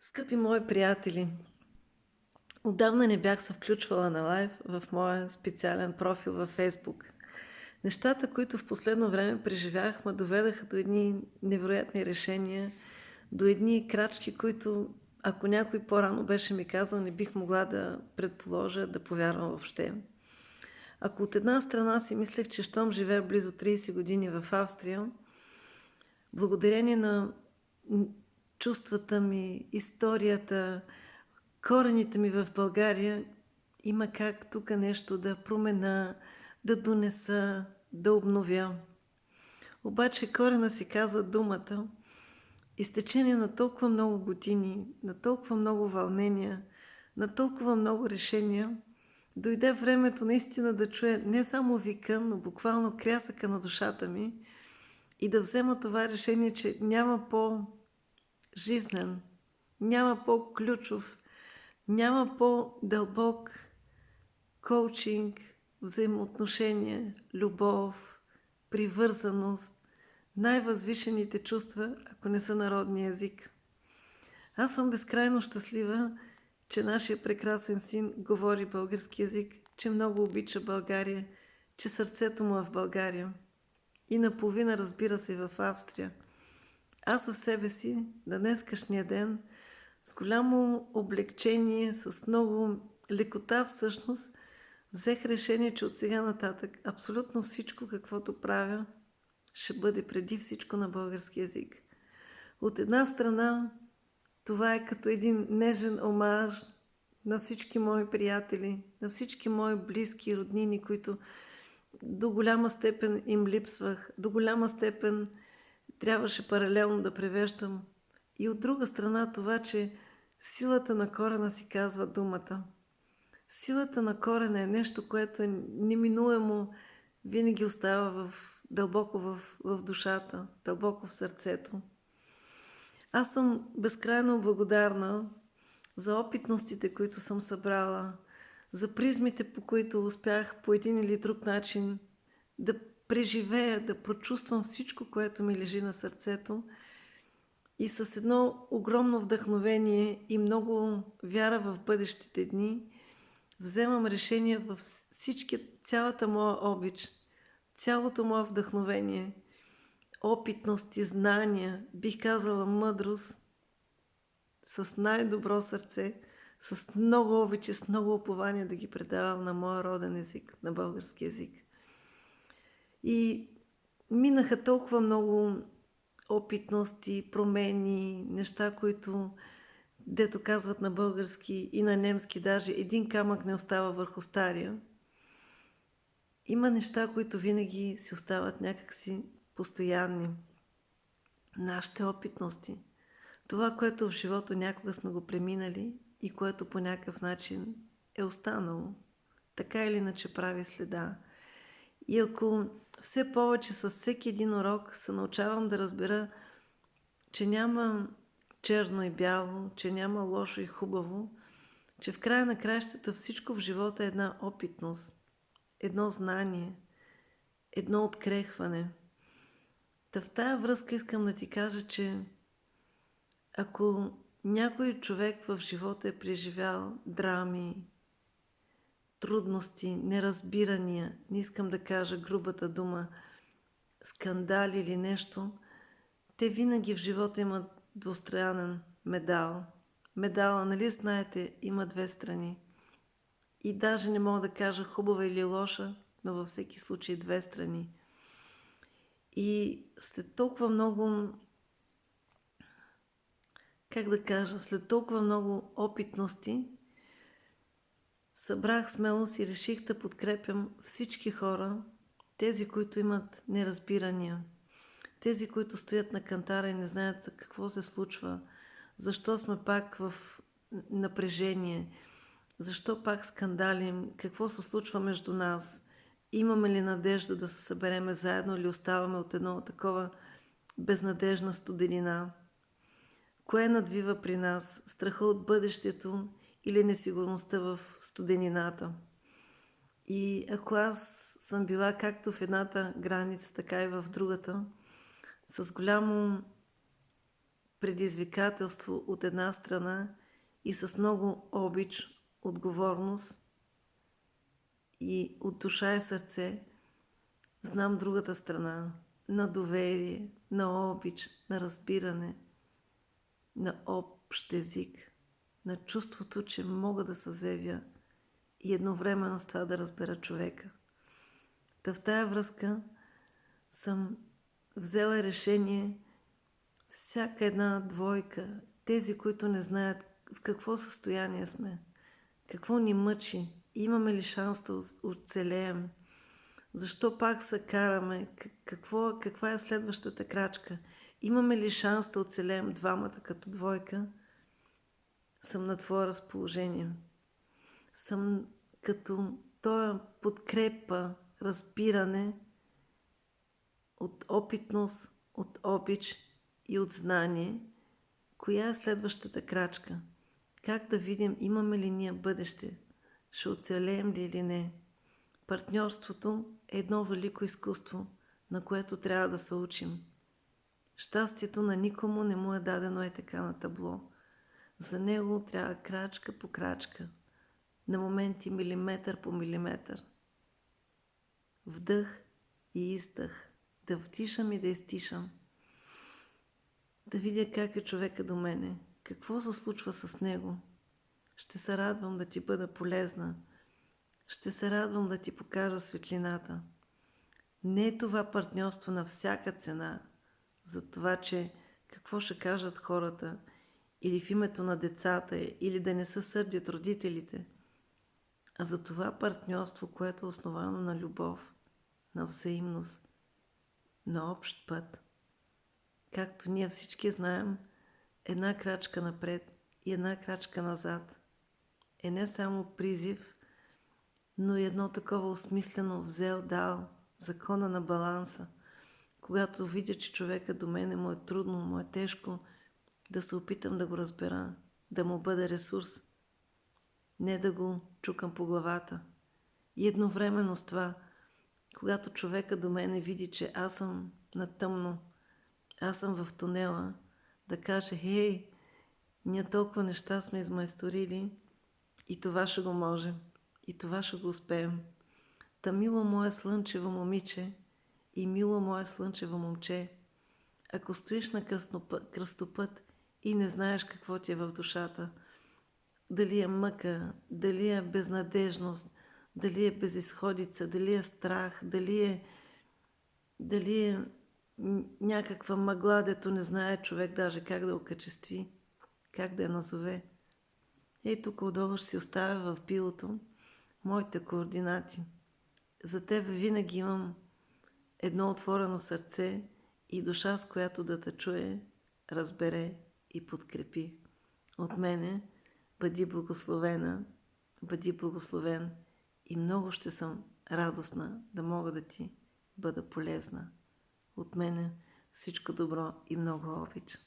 Скъпи мои приятели, отдавна не бях се включвала на лайв в моя специален профил във Фейсбук. Нещата, които в последно време преживях, ме доведаха до едни невероятни решения, до едни крачки, които ако някой по-рано беше ми казал, не бих могла да предположа, да повярвам въобще. Ако от една страна си мислех, че щом живея близо 30 години в Австрия, благодарение на м, чувствата ми, историята, корените ми в България, има как тук нещо да промена, да донеса, да обновя. Обаче корена си казва думата и с течение на толкова много години, на толкова много вълнения, на толкова много решения, дойде времето наистина да чуя не само вика, но буквално крясъка на душата ми и да взема това решение, че няма по-жизнен, няма по-ключов, няма по-дълбок коучинг, взаимоотношения, любов, привързаност, най-възвишените чувства, ако не са народния език. Аз съм безкрайно щастлива, че нашия прекрасен син говори български език, че много обича България, че сърцето му е в България и наполовина, разбира се, в Австрия. Аз със себе си на днескашния ден с голямо облегчение, с много лекота всъщност, взех решение, че от сега нататък абсолютно всичко, каквото правя, ще бъде преди всичко на български язик. От една страна, това е като един нежен омаж на всички мои приятели, на всички мои близки и роднини, които до голяма степен им липсвах, до голяма степен трябваше паралелно да превеждам. И от друга страна това, че силата на корена си казва думата. Силата на корена е нещо, което е неминуемо, винаги остава дълбоко в душата, дълбоко в сърцето. Аз съм безкрайно благодарна за опитностите, които съм събрала, за призмите, по които успях по един или друг начин да преживея, да прочувствам всичко, което ми лежи на сърцето и с едно огромно вдъхновение и много вяра в бъдещите дни вземам решение във цялата моя обич, цялото мое вдъхновение, опитност и знания, бих казала мъдрост, с най-добро сърце, с много обич и с много упование да ги предавам на моя роден език, на български език. И минаха толкова много опитности, промени, неща, които, дето казват на български и на немски, даже един камък не остава върху стария. Има неща, които винаги си остават някакси постоянни. Нашите опитности. Това, което в живота някога сме го преминали и което по някакъв начин е останало, така или иначе прави следа. И ако все повече с всеки един урок се научавам да разбера, че няма черно и бяло, че няма лошо и хубаво, че в края на краищата всичко в живота е една опитност, едно знание, едно открехване. Та в тая връзка искам да ти кажа, че ако някой човек в живота е преживял драми, трудности, неразбирания, не искам да кажа грубата дума, скандали или нещо, те винаги в живота имат двустранен медал. Медала, нали знаете, има две страни. И даже не мога да кажа хубава или лоша, но във всеки случай две страни. И след толкова много, как да кажа, след толкова много опитности, събрах смелост и реших да подкрепям всички хора, тези, които имат неразбирания, тези, които стоят на кантара и не знаят за какво се случва, защо сме пак в напрежение, защо пак скандалим, какво се случва между нас, имаме ли надежда да се събереме заедно или оставаме от едно такова безнадежна студенина. Кое надвива при нас? Страха от бъдещето или несигурността в студенината? И ако аз съм била както в едната граница, така и в другата, с голямо предизвикателство от една страна и с много обич, отговорност и от душа и сърце знам другата страна на доверие, на обич, на разбиране, на общ език, на чувството, че мога да се заявя и едновременно с това да разбера човека. Та в тая връзка съм взела решение всяка една двойка, тези, които не знаят в какво състояние сме, какво ни мъчи, имаме ли шанс да оцелеем, защо пак се караме, каква е следващата крачка, имаме ли шанс да оцелеем двамата като двойка, съм на твое разположение. Съм като тоя подкрепа, разбиране от опитност, от обич и от знание, коя е следващата крачка, как да видим имаме ли ние бъдеще, ще оцелеем ли или не. Партньорството е едно велико изкуство, на което трябва да се учим. Щастието на никому не му е дадено е така на табло. За него трябва крачка по крачка, на моменти милиметър по милиметър. Вдъх и издъх, да вдишам и да изтишам. Да видя как е човека до мене, какво се случва с него. Ще се радвам да ти бъда полезна. Ще се радвам да ти покажа светлината. Не е това партньорство на всяка цена, за това, че какво ще кажат хората, или в името на децата, или да не се сърдят родителите, а за това партньорство, което е основано на любов, на взаимност, на общ път. Както ние всички знаем, една крачка напред и една крачка назад е не само призив, но и едно такова осмислено взел-дал, закона на баланса. Когато видя, че човека до мене му е трудно, му е тежко, да се опитам да го разбера, да му бъда ресурс, не да го чукам по главата. И едновременно с това, когато човека до мене види, че аз съм на тъмно, аз съм в тунела, да каже, хей, ние толкова неща сме измайсторили и това ще го можем, и това ще го успеем. Та мило мое слънчево момиче и мило мое слънчево момче, ако стоиш на кръстопът и не знаеш какво ти е в душата, дали е мъка, дали е безнадежност, дали е безизходица, дали е страх, дали е някаква мъгла, дето не знае човек даже как да окачестви, как да я назове. Ей, тук отдолу ще си оставя в биото моите координати. За тебе винаги имам едно отворено сърце и душа, с която да те чуе, разбере и подкрепи. От мене бъди благословена, бъди благословен и много ще съм радостна да мога да ти бъда полезна. От мене всичко добро и много обич.